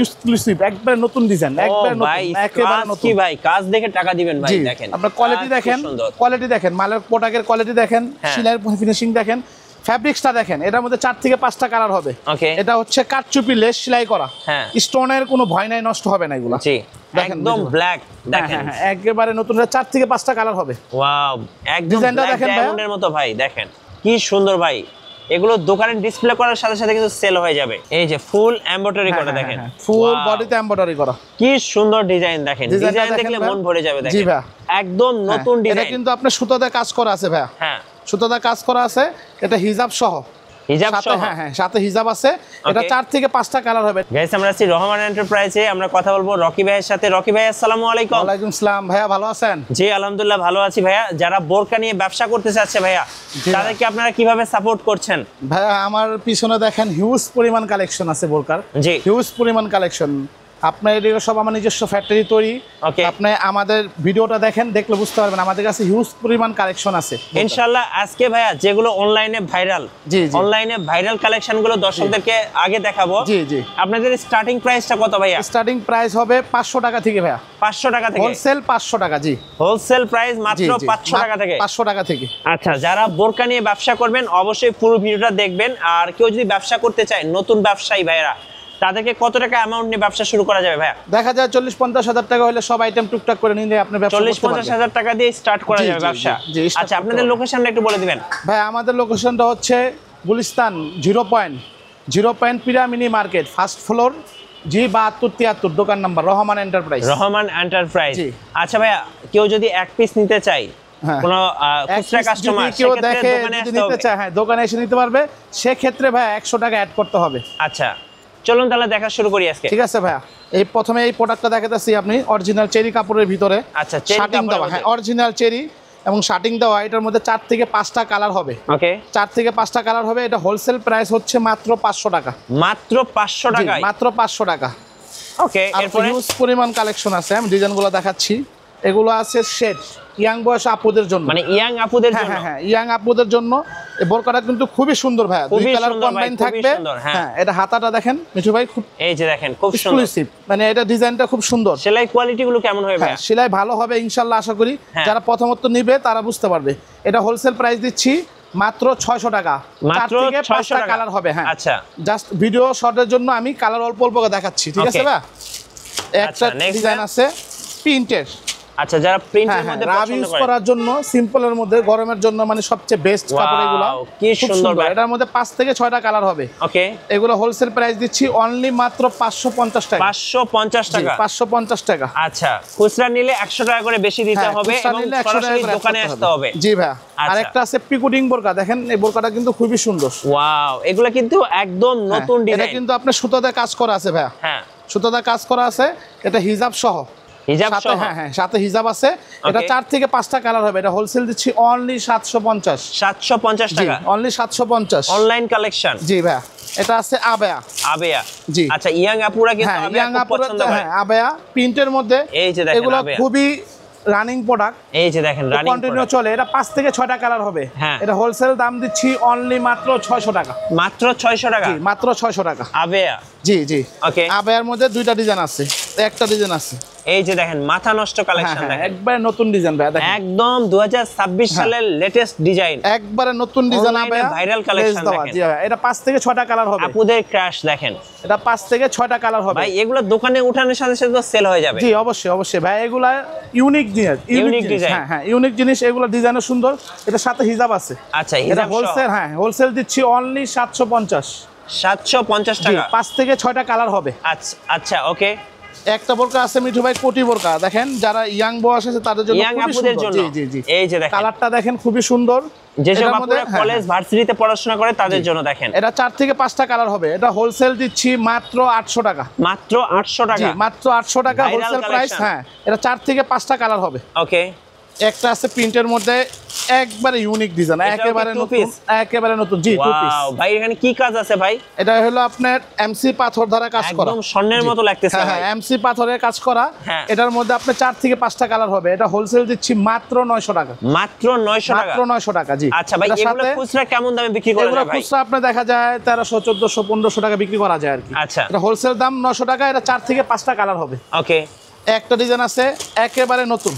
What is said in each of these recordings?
Exclusive, একবারে নতুন design, একবারে নতুন, একেবারে নতুন। কি ভাই কাজ দেখে টাকা দিবেন ভাই। দেখেন আপনার কোয়ালিটি দেখেন, কোয়ালিটি দেখেন, মালের প্রোডাক্টের কোয়ালিটি দেখেন, সেলাইয়ের ফিনিশিং দেখেন, ফ্যাব্রিক্সটা দেখেন। এটার মধ্যে 4 থেকে 5টা কালার হবে। এটা হচ্ছে কাঠচুপি লেস সেলাই করা, স্টোনের কোনো ভয় নাই, নষ্ট হবে না এগুলো। জি একদম ব্ল্যাক দেখেন, একেবারে নতুন। 4 থেকে 5টা কালার হবে। ওয়াও, একদম ডিজাইনটা দেখেন ডায়মন্ডের মতো ভাই। দেখেন কি সুন্দর ভাই, এগুলো দোকানে ডিসপ্লে করার সাথে সাথে কিন্তু সেল হয়ে যাবে। এই যে ফুল এমব্রয়ডারি করা দেখেন, ফুল বডিতে এমব্রয়ডারি করা, কি সুন্দর ডিজাইন দেখেন। ডিজাইন দেখলে মন ভরে যাবে। দেখেন জি ভাই, একদম নতুন ডিজাইন। এটা কিন্তু আপনার সুতাতে কাজ করা আছে ভাই। হ্যাঁ, সুতাতে কাজ করা আছে। এটা হিজাব সহ, হিজাব সহ, হ্যাঁ সাথে হিজাব আছে। এটা 4 থেকে 5টা কালার হবে। গাইস আমরা আছি রহমান এন্টারপ্রাইজে, আমরা কথা বলবো রকি ভাইয়ের সাথে। রকি ভাই আসসালামু আলাইকুম। ওয়া আলাইকুম আসসালাম। ভাইয়া ভালো আছেন? জি আলহামদুলিল্লাহ ভালো আছি ভাইয়া। যারা বোরকা নিয়ে ব্যবসা করতে চাচ্ছে ভাইয়া, তাদেরকে আপনারা কিভাবে সাপোর্ট করছেন? ভাইয়া আমার পিছনে দেখেন হিউজ পরিমাণ কালেকশন আছে বোরকার। জি হিউজ পরিমাণ কালেকশন। আপনার এদিকে সব আমার নিজস্ব ফ্যাক্টরি তৈরি। আপনি আমাদের ভিডিওটা দেখেন, দেখলে বুঝতে পারবেন আমাদের কাছে হিউজ পরিমাণ কালেকশন আছে ইনশাআল্লাহ। আজকে ভাইয়া যেগুলো অনলাইনে ভাইরাল, অনলাইনে ভাইরাল কালেকশনগুলো দর্শকদেরকে আগে দেখাবো। জি জি। আপনাদের স্টার্টিং প্রাইসটা কত ভাইয়া? স্টার্টিং প্রাইস হবে 500 টাকা থেকে ভাইয়া। 500 টাকা থেকে হোলসেল 500 টাকা। জি হোলসেল প্রাইস মাত্র 500 টাকা থেকে। 500 টাকা থেকে। আচ্ছা, যারা বোরকা নিয়ে ব্যবসা করবেন অবশ্যই পুরো ভিডিওটা দেখবেন। আর কেউ যদি ব্যবসা করতে চায়, নতুন ব্যবসায়ী ভাইরা, তাদেরকে কত টাকা অ্যামাউন্ট নিয়ে ব্যবসা শুরু করা যাবে ভাইয়া? দেখা যায় 40-50 হাজার টাকা হলে সব আইটেম টুকটাক করে নিলে আপনি ব্যবসা করতে পারবেন। 40-50 হাজার টাকা দিয়ে স্টার্ট করা যাবে ব্যবসা। আচ্ছা, আপনাদের লোকেশনটা একটু বলে দিবেন ভাই। আমাদের লোকেশনটা হচ্ছে গুলিস্তান 0 পয়েন্ট পিরামিনি মার্কেট, ফার্স্ট ফ্লোর, G7273, দোকান number Rahman enterprise. Rahman enterprise. আচ্ছা ভাইয়া, কেউ যদি এক পিস নিতে চায়, কোন খুচরা কাস্টমার কেউ দেখে যদি নিতে চায়, হ্যাঁ দোকানে এসে নিতে পারবে। সে ক্ষেত্রে ভাই 100 টাকা অ্যাড করতে হবে। আচ্ছা চলুন তাহলে দেখা শুরু করি আজকে। ঠিক আছে ভাইয়া। এই প্রথমে এই প্রোডাক্টটা দেখাতেছি আপনি, অরিজিনাল চেরি কাপড়ের ভিতরে। আচ্ছা, শার্টিং দেওয়া, হ্যাঁ অরিজিনাল চেরি এবং শার্টিং দেওয়া। এটার মধ্যে 4 থেকে 5টা কালার হবে। ওকে, 4 থেকে 5টা কালার হবে। এটা হোলসেল প্রাইস হচ্ছে মাত্র 500 টাকা। মাত্র 500 টাকা? মাত্র 500 টাকা। ওকে, এরপর হিউজ পরিমাণ কালেকশন আছে। আমি ডিজাইনগুলো দেখাচ্ছি। এগুলো আছে সেট ইয়াং বয়স আপুদের জন্য, মানে ইয়াং আপুদের জন্য। হ্যাঁ ইয়াং আপুদের জন্য। এই বোরকাটা কিন্তু খুবই সুন্দর ভাই, দুই কালার কম্বাইন থাকবে। হ্যাঁ, এটা হাতাটা দেখেন মিঠু ভাই, খুব এই যে দেখেন খুব সুন্দর, এক্সক্লুসিভ। মানে এটা ডিজাইনটা খুব সুন্দর। সেলাই কোয়ালিটি গুলো কেমন হবে ভাই? সেলাই ভালো হবে ইনশাআল্লাহ, আশা করি। যারা প্রথমত নিবে তারা বুঝতে পারবে। এটা হোলসেল প্রাইস দিচ্ছি মাত্র 600 টাকা। মাত্র 4 থেকে 5টা কালার হবে। হ্যাঁ আচ্ছা, জাস্ট ভিডিও শর্টের জন্য আমি কালার অল্প অল্প দেখাচ্ছি। ঠিক আছে ভাই। একটা ডিজাইন আছে প্রিন্টের। আচ্ছা, যারা প্রিন্টের মধ্যে পছন্দ ইউজ করার জন্য, সিম্পলের মধ্যে, গরমের জন্য মানে সবচেয়ে বেস্ট কাপড় এগুলো। কি সুন্দর ভাই। এটার মধ্যে 5 থেকে 6টা কালার হবে। ওকে, এগুলো হোলসেল প্রাইস দিচ্ছি অনলি মাত্র 550 টাকা। 550 টাকা? 550 টাকা। আচ্ছা, খুচরা নিলে 100 টাকা করে বেশি দিতে হবে এবং সরাসরি দোকানে আসতে হবে। জি ভাই। আরেকটা আছে পিকুডিং বোরকা, দেখেন এই বোরকাটা কিন্তু খুবই সুন্দর। ওয়াও, এগুলো কিন্তু একদম নতুন ডিজাইন। এটা কিন্তু আপনার সুতাতে কাজ করা আছে ভাই। হ্যাঁ, সুতাতে কাজ করা আছে। এটা হিজাব সহ, হিজাব সহ, হ্যাঁ সাথে হিজাব আছে। এটা 4 থেকে 5টা কালার হবে। এটা হোলসেল দিচ্ছি অনলি 750। 750 টাকা? অনলি 750। Online collection. জি ভাই। এটা আছে আবেয়া। আবেয়া, জি। আচ্ছা, ইয়াং আপুরা কিন্তু ইয়াং আপুরা আবেয়া প্রিন্টের মধ্যে। এই যে দেখেন এগুলো খুবই রানিং প্রোডাক্ট। এই যে দেখেন রানিং কন্টিনিউ চলে। এটা 5 থেকে 6টা কালার হবে। এটা হোলসেল দাম দিচ্ছি অনলি মাত্র 600 টাকা। মাত্র 600 টাকা? জি মাত্র 600 টাকা। আবেয়া? জি জি। ওকে, আবেয়ার মধ্যে 2টা ডিজাইন আছে, একটা ডিজাইন আছে। এই যে দেখেন মাথা নষ্ট কালেকশন দেখেন, একবারে নতুন ডিজাইন ভাই। দেখেন একদম 2026 সালের লেটেস্ট ডিজাইন, একবারে নতুন ডিজাইন হবে, ভাইরাল কালেকশন দেখেন। জি ভাই, এটা 5 থেকে 6টা কালার হবে। আপুদের ক্রাশ দেখেন, এটা 5 থেকে 6টা কালার হবে ভাই। এগুলো দোকানে উঠানোর সাথে সাথে সেল হয়ে যাবে। জি অবশ্যই অবশ্যই ভাই। এগুলা ইউনিক জিনিস, ইউনিক ডিজাইন। হ্যাঁ ইউনিক জিনিস। এগুলো ডিজাইনও সুন্দর। এটা সাথে হিজাব আছে। আচ্ছা, এটা হোলসেল, হ্যাঁ হোলসেল দিচ্ছি অনলি 750। 750 টাকা? 5 থেকে 6টা কালার হবে। আচ্ছা আচ্ছা, ওকে। একটা বোরকা আছে মিঠু ভাই, কোটি বোরকা। দেখেন যারা ইয়াং বয়স আছে তাদের জন্য, ইয়াং আপুদের জন্য। জি জি জি। এই যে দেখেন কালারটা দেখেন খুবই সুন্দর। যেসব আপুরা কলেজ ভার্সিটিতে পড়াশোনা করে তাদের জন্য দেখেন। এটা 4 থেকে 5টা কালার হবে। এটা হোলসেল দিচ্ছি মাত্র 800 টাকা। মাত্র 800 টাকা? মাত্র 800 টাকা হোলসেল প্রাইস। হ্যাঁ, এটা 4 থেকে 5টা কালার হবে। ওকে, একটা আছে প্রিন্টের মধ্যে একবারে ইউনিক ডিজাইন, একেবারে নতুন, একেবারে নতুন। জি, টু পিস। ওয়াও ভাই, এখানে কি কাজ আছে ভাই? এটা হলো আপনার এমসি পাথর দ্বারা কাজ করা, একদম স্বর্ণের মতো লাগতেছে ভাই। হ্যাঁ, এমসি পাথরের কাজ করা। এটার মধ্যে আপনার 4 থেকে 5টা কালার হবে। এটা হোলসেল দিচ্ছি মাত্র 900 টাকা। মাত্র 900 টাকা? মাত্র 900 টাকা। জি। আচ্ছা ভাই, এগুলো খুচরা কেমন দামে বিক্রি করা যায় ভাই? এগুলো খুচরা আপনি দেখা যায় 1300, 1400, 1500 টাকা বিক্রি করা যায় আর কি। আচ্ছা, এটা হোলসেল দাম 900 টাকা। এটা 4 থেকে 5টা কালার হবে। ওকে। একটা ডিজাইন আছে একেবারে নতুন,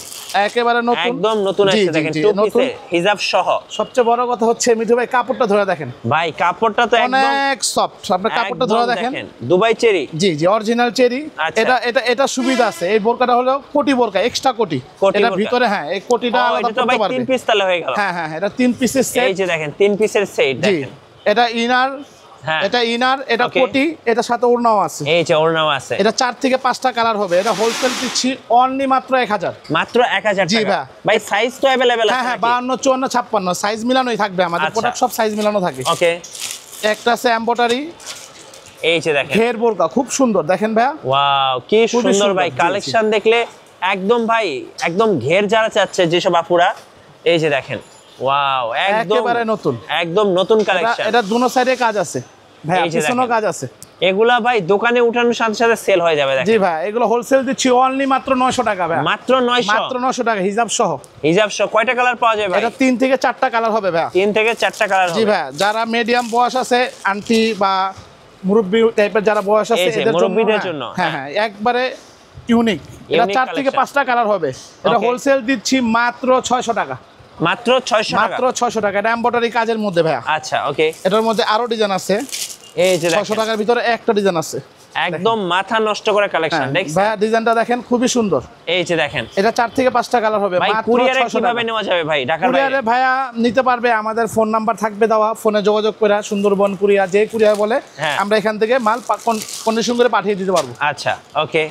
একেবারে নতুন, একদম নতুন আছে দেখেন, টু পিসে হিজাব সহ। সবচেয়ে বড় কথা হচ্ছে মিঠু ভাই, কাপড়টা ধরে দেখেন ভাই, কাপড়টা তো একদম অনেক সফট। আপনি কাপড়টা ধরে দেখেন, দুবাই চেরি। জি জি, অরিজিনাল চেরি। এটা এটা এটা সুবিধা আছে, এই বোরকাটা হলো কোটি বোরকা, এক্সট্রা কোটি। এটা ভিতরে হ্যাঁ, এই কোটিটা আলাদা করতে পারবে। 3 পিস তাহলে হয়ে গেল। হ্যাঁ হ্যাঁ, এটা 3 পিসের সেট। এই যে দেখেন 3 পিসের সেট দেখেন। এটা ইনার, এটা ইনার, এটা কোটি, এটা সাথে ওড়নাও আছে। এই যে ওড়নাও আছে। এটা 4 থেকে 5টা কালার হবে। এটা হোলসেল দিচ্ছি অনলি মাত্র 1000। মাত্র 1000 টাকা। জি ভাই। ভাই সাইজ তো अवेलेबल আছে? হ্যাঁ, 52, 54, 56 সাইজ মিলানোই থাকবে। আমাদের প্রোডাক্ট সব সাইজ মিলানো থাকে। ওকে। একটা আছে এমব্রয়ডারি, এই যে দেখেন ঘের বোরকা, খুব সুন্দর দেখেন ভাই। ওয়াও, কি সুন্দর ভাই কালেকশন। দেখলে একদম ভাই, একদম ঘের যারা চাচ্ছে যেসব আপুরা, এই যে দেখেন ওয়াও, একদম একেবারে নতুন, একদম নতুন কালেকশন। এটা দুনো সাইডে কাজ আছে ভাই, পিছনেও কাজ আছে। এগুলা ভাই দোকানে উঠানোর সাথে সাথে সেল হয়ে যাবে। জি ভাই, এগুলো হোলসেল দিচ্ছি অনলি মাত্র 900 টাকা ভাই। মাত্র 900? মাত্র 900 টাকা, হিজাব সহ। হিজাব সহ কয়টা কালার পাওয়া যায় ভাই? এটা 3 থেকে 4টা কালার হবে ভাই। 3 থেকে 4টা কালার হবে। জি ভাই, যারা মিডিয়াম বয়স আছে, আন্টি বা মুরব্বি টাইপের যারা বয়স আছে, এদের মুরব্বিদের জন্য। হ্যাঁ হ্যাঁ, একবারে ইউনিক। এটা 4 থেকে 5টা কালার হবে। এটা হোলসেল দিচ্ছি মাত্র 600 টাকা। মাত্র 600 টাকা? মাত্র 600 টাকা। এটা এমব্রয়ডারি কাজের মধ্যে ভাই। আচ্ছা, ওকে। এটার মধ্যে আরো ডিজাইন আছে। এই যে 600 টাকার ভিতরে একটা ডিজাইন আছে, একদম মাথা নষ্ট করে কালেকশন। দেখছেন ভাই, ডিজাইনটা দেখেন, খুবই সুন্দর। এই যে দেখেন, এটা 4 থেকে 5টা কালার হবে। ভাই কুরিয়ারে কিভাবে নেওয়া যাবে ভাই ঢাকার বাইরে? কুরিয়ারে ভাইয়া নিতে পারবে, আমাদের ফোন নাম্বার থাকবে দেওয়া, ফোনে যোগাযোগ করে সুন্দরবন কুরিয়ার, যে কুরিয়ার বলে আমরা এখান থেকে মাল কন্ডিশন করে পাঠিয়ে দিতে পারবো। আচ্ছা, ওকে।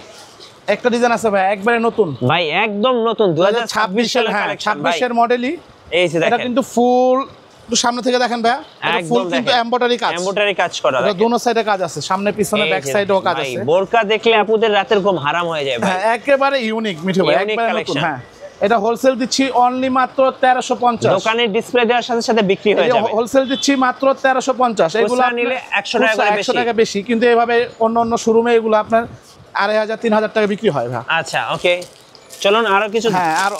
একটা ডিজাইন আছে ভাই, একবারে নতুন ভাই, একদম নতুন 2026 এর হ্যাঁ, কালেকশন। 26 এর মডেলই। এই যে দেখেন, এটা কিন্তু ফুল, একটু সামনে থেকে দেখেন ভাই, এটা ফুল কিন্তু এমব্রয়ডারি কাজ। এমব্রয়ডারি কাজ করা। এটা দুনো সাইডে কাজ আছে, সামনে পিছনে ব্যাক সাইডেও কাজ আছে। ভাই বোরকা দেখলে আপুদের রাতের ঘুম হারাম হয়ে যায় ভাই। হ্যাঁ, একেবারে ইউনিক মিঠু ভাই, একবারে নতুন। হ্যাঁ, এটা হোলসেল দিচ্ছি অনলি মাত্র 1350। দোকানে ডিসপ্লে দেওয়ার সাথে সাথে বিক্রি হয়ে যাবে। হোলসেল দিচ্ছি মাত্র 1350। এগুলো নিলে 100 টাকা করে বেশি। 100 টাকা বেশি, কিন্তু এভাবে অন্য অন্য শোরুমে এগুলো আপনার 2500, 3000 টাকা বিক্রি হয় ভাই। আচ্ছা, ওকে। চলুন আরো কিছু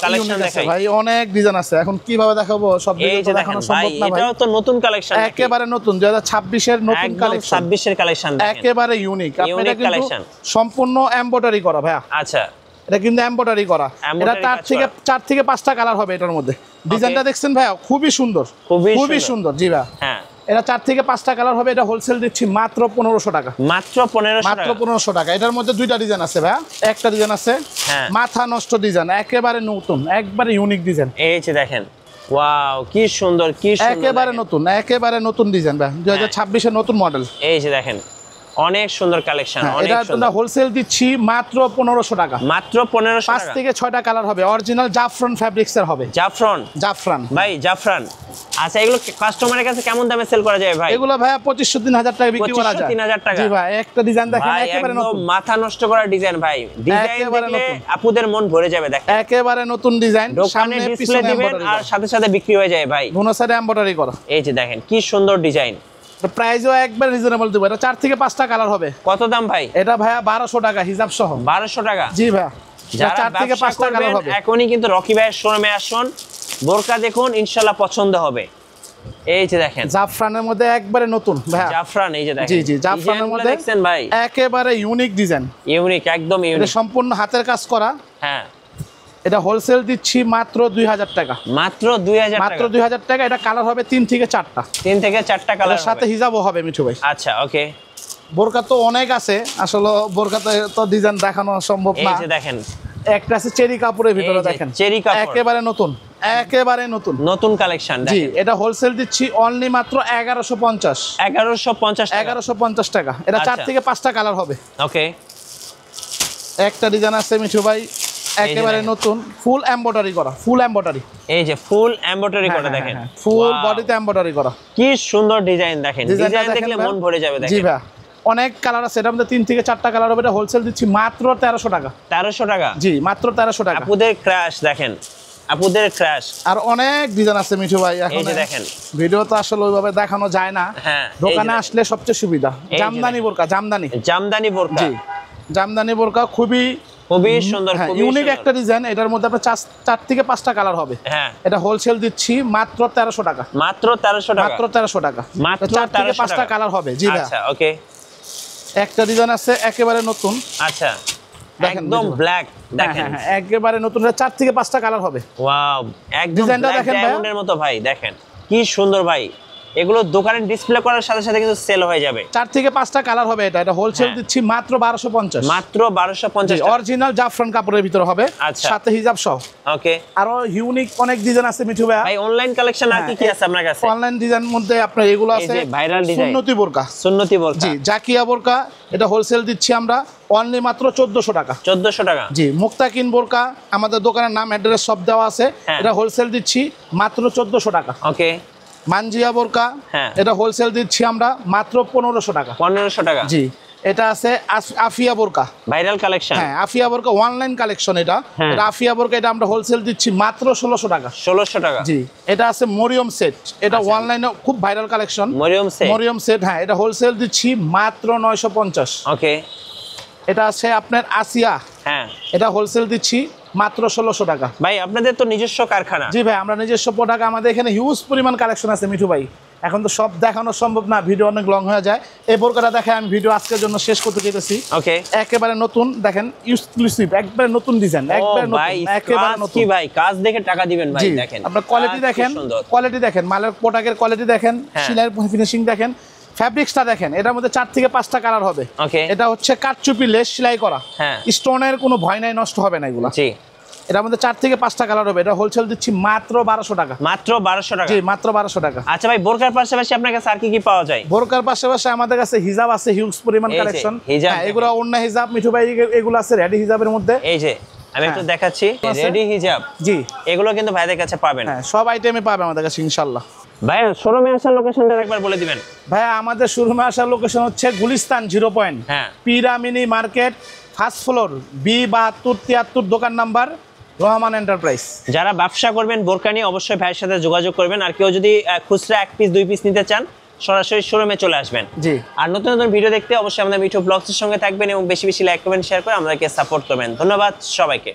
কালেকশন দেখাই ভাই। অনেক ডিজাইন আছে, এখন কিভাবে দেখাবো সব ডিজাইন দেখানো সম্ভব না ভাই। এটাও তো নতুন কালেকশন, একেবারে নতুন 2026 এর নতুন কালেকশন, 26 এর কালেকশন দেখেন, একেবারে ইউনিক। আপনারা কিন্তু সম্পূর্ণ এমব্রয়ডারি করা ভাই। আচ্ছা, এটা কিন্তু এমব্রয়ডারি করা। এটা 4 থেকে 5টা কালার হবে এটার মধ্যে। ডিজাইনটা দেখছেন ভাই, খুবই সুন্দর, খুবই সুন্দর। জি ভাই, হ্যাঁ, এটা 4 থেকে 5টা কালার হবে। এটা হোলসেল দিচ্ছি মাত্র 1500 টাকা। মাত্র 1500 টাকা। এটার মধ্যে দুইটা ডিজাইন আছে ভাই। একটা ডিজাইন আছে মাথা নষ্ট ডিজাইন, একেবারে নতুন, একবারে ইউনিক ডিজাইন। এই যে দেখেন, ওয়াও, কি সুন্দর, কি সুন্দর, একেবারে নতুন, একেবারে নতুন ডিজাইন ভাই, 2026 এর নতুন মডেল। এই যে দেখেন, অনেক সুন্দর কালেকশন। এটা আমরা হোলসেল দিচ্ছি মাত্র 1500 টাকা। মাত্র 1500 টাকা। 5 থেকে 6টা কালার হবে। অরিজিনাল জাফরান ফ্যাব্রিক্স এর হবে। জাফরান ভাই, জাফরান। আচ্ছা, এগুলো কাস্টমারের কাছে কেমন দামে সেল করা যায় ভাই? এগুলো ভাই 2500-3000 টাকা বিক্রি করা যায়। 2500-3000 টাকা। জি ভাই, একটা ডিজাইন দেখেন, একেবারে নতুন, মাথা নষ্ট করা ডিজাইন ভাই। ডিজাইন দেখলে আপুদের মন ভরে যাবে। দেখেন, একেবারে নতুন ডিজাইন, সামনে ডিসপ্লে দিবেন আর সাথে সাথে বিক্রি হয়ে যায় ভাই। দুনো সাইডে এমব্রয়ডারি করা। এই যে দেখেন, কি সুন্দর ডিজাইন। প্রাইসও একবার রিজনেবল দেব। এটা 4 থেকে 5টা কালার হবে। কত দাম ভাই? এটা ভাইয়া 1200 টাকা হিসাব সহ। 1200 টাকা? জি ভাই, যারা 4 থেকে 5টা কালার হবে। এখনই কিন্তু রকি ভাইয়ের শোরুমে আসুন, বোরকা দেখুন, ইনশাআল্লাহ পছন্দ হবে। এই যে দেখেন, জাফরানের মধ্যে একবারে নতুন ভাইয়া। জাফরান, এই যে দেখেন। জি জি, জাফরানের মধ্যে দেখছেন ভাই, একেবারে ইউনিক ডিজাইন। ইউনিক, একদম ইউনিক। এটা সম্পূর্ণ হাতের কাজ করা। হ্যাঁ, এটা হোলসেল দিচ্ছি মাত্র 2000 টাকা। মাত্র 2000 টাকা? মাত্র 2000 টাকা। এটা কালার হবে 3 থেকে 4টা। 3 থেকে 4টা কালার হবে। সাথে হিজাবও হবে মিঠু ভাই। আচ্ছা, ওকে। বোরকা তো অনেক আছে, আসলে বোরকাতে তো ডিজাইন দেখানো সম্ভব না। এই যে দেখেন, একটা আছে চেরি কাপড়ের ভিতরে, দেখেন চেরি কাপড়, একেবারে নতুন, একেবারে নতুন, নতুন কালেকশন। জি, এটা হোলসেল দিচ্ছি অনলি মাত্র 1150। 1150 টাকা। এটা 4 থেকে 5টা কালার হবে। ওকে। একটা ডিজাইন আছে মিঠু ভাই, একেবারে নতুন, ফুল এমব্রয়ডারি করা, ফুল এমব্রয়ডারি। এই যে ফুল এমব্রয়ডারি করা দেখেন, ফুল বডিতে এমব্রয়ডারি করা। কি সুন্দর ডিজাইন দেখেন, ডিজাইন দেখলে মন ভরে যাবে। দেখেন, জি ভাই, অনেক কালার আছে। এটার মধ্যে 3 থেকে 4টা কালার হবে। এটা হোলসেল দিচ্ছি মাত্র 1300 টাকা। 1300 টাকা? জি, মাত্র 1300 টাকা। আপুদের ক্রাশ দেখেন, আপুদের ক্রাশ। আর অনেক ডিজাইন আছে মিঠু ভাই, এখন এই যে দেখেন ভিডিও তো আসলে ওইভাবে দেখানো যায় না। হ্যাঁ, দোকানে আসলে সবচেয়ে সুবিধা। জামদানি বোরকা, জামদানি বোরকা। জি, জামদানি বোরকা খুবই সুন্দর, খুবই ইউনিক একটা ডিজাইন। এটার মধ্যে আপনার 4 থেকে 5টা কালার হবে। হ্যাঁ, এটা হোলসেল দিচ্ছি মাত্র 1300 টাকা। মাত্র 1300 টাকা। মাত্র 1300 টাকা। মাত্র 4 থেকে 5টা কালার হবে। জি ভাই। আচ্ছা, ওকে। একটা ডিজাইন আছে একেবারে নতুন। আচ্ছা, একদম ব্ল্যাক। দেখেন, হ্যাঁ, একেবারে নতুন। 4 থেকে 5টা কালার হবে। ওয়াও, একদম ডিজাইনটা দেখেন ভাই, ডায়মন্ডের মতো ভাই। দেখেন কি সুন্দর ভাই। এগুলো দোকানে ডিসপ্লে করার সাথে সাথে কিন্তু সেল হয়ে যাবে। 4 থেকে 5টা কালার হবে। এটা হোলসেল দিচ্ছি মাত্র 1250। মাত্র 1250। অরিজিনাল জাফরান কাপড়ের ভিতরে হবে, সাথে হিজাব সহ। ওকে। আরো ইউনিক অনেক ডিজাইন আছে মিঠু ভাই। ভাই অনলাইন কালেকশন আর কি আছে আপনার কাছে? অনলাইন ডিজাইন মধ্যে আপনার এগুলো আছে, এই যে ভাইরাল ডিজাইন সুন্নতি বোরকা। সুন্নতি বোরকা, জি, জাকিয়া বোরকা। এটা হোলসেল দিচ্ছি আমরা অনলি মাত্র 1400 টাকা। 1400 টাকা। জি, মুক্তাকিন বোরকা, আমাদের দোকানের নাম অ্যাড্রেস সব দেওয়া আছে। এটা হোলসেল দিচ্ছি মাত্র 1400 টাকা। ওকে। মানজিয়া বোরকা, এটা হোলসেল দিচ্ছি আমরা মাত্র 1500 টাকা। 1500 টাকা। জি, এটা আছে আফিয়া বোরকা, ভাইরাল কালেকশন। হ্যাঁ, আফিয়া বোরকা অনলাইন কালেকশন। এটা আফিয়া বোরকা, এটা আমরা হোলসেল দিচ্ছি মাত্র 1600 টাকা। 1600 টাকা। জি, এটা আছে মরিয়ম সেট। এটা অনলাইনে খুব ভাইরাল কালেকশন। মরিয়ম সেট, হ্যাঁ, এটা হোলসেল দিচ্ছি মাত্র 950। ওকে। এটা আছে আপনার আসিয়া, হ্যাঁ, এটা হোলসেল দিচ্ছি মাত্র 1600 টাকা। ভাই আপনাদের তো নিজস্ব কারখানা? জি ভাই, আমরা নিজস্ব প্রোডাক্ট, আমাদের এখানে হিউজ পরিমাণ কালেকশন আছে মিঠু ভাই। এখন তো সব দেখানো সম্ভব না, ভিডিও অনেক লং হয়ে যায়। এই বোরকাটা দেখে আমি ভিডিও আজকের জন্য শেষ করতে চাইতেছি। ওকে। একেবারে নতুন, দেখেন এক্সক্লুসিভ, একবারে নতুন ডিজাইন, একবারে নতুন, একেবারে নতুন। কি ভাই, কাজ দেখে টাকা দিবেন ভাই। দেখেন আপনার কোয়ালিটি দেখেন, কোয়ালিটি দেখেন, মালের প্রোডাক্টের কোয়ালিটি দেখেন, সেলাইয়ের ফিনিশিং দেখেন, ফ্যাব্রিক্সটা দেখেন। এটার মধ্যে 4 থেকে 5টা কালার হবে। এটা হচ্ছে কাঠচুপি লেস সেলাই করা, স্টোনের কোনো ভয় নাই, নষ্ট হবে না এগুলো। জি, এটার মধ্যে 4 থেকে 5টা কালার হবে। এটা হোলসেল দিচ্ছি মাত্র 1200 টাকা। মাত্র 1200 টাকা। জি, মাত্র 1200 টাকা। আচ্ছা ভাই, বোরকার পাশাপাশি আপনার কাছে আর কি পাওয়া যায়? বোরকার পাশাপাশি আমাদের কাছে হিজাব আছে, হিউজ পরিমাণ কালেকশন। হ্যাঁ, এগুলো অন্য হিজাব মিঠু ভাই, এগুলো আছে রেডি হিজাবের মধ্যে। এই যে আমি একটু দেখাচ্ছি, রেডি হিজাব। জি, এগুলো কিন্তু ভাইদের কাছে পাবেন। হ্যাঁ, সব আইটেমে পাবে আমাদের কাছে ইনশাআল্লাহ। ভাই শোরুমে আসার লোকেশনটা একবার বলে দিবেন। ভাই আমাদের শোরুমে আসার লোকেশন হচ্ছে গুলিস্তান 0 পয়েন্ট, পিরামিনি মার্কেট, ফার্স্ট ফ্লোর, B7273, দোকান নাম্বার রহমান এন্টারপ্রাইজ। যারা ব্যবসা করবেন বোরকা নিয়ে অবশ্যই ভাইয়ের সাথে যোগাযোগ করবেন। আর কেউ যদি খুচরা 1 পিস 2 পিস নিতে চান, সরাসরি শোরুমে চলে আসবেন। জি, আর নতুন নতুন ভিডিও দেখতে অবশ্যই আমাদের মিঠু ব্লগসের সঙ্গে থাকবেন এবং বেশি বেশি লাইক কমেন্ট শেয়ার করে আমাদেরকে সাপোর্ট করবেন। ধন্যবাদ সবাইকে।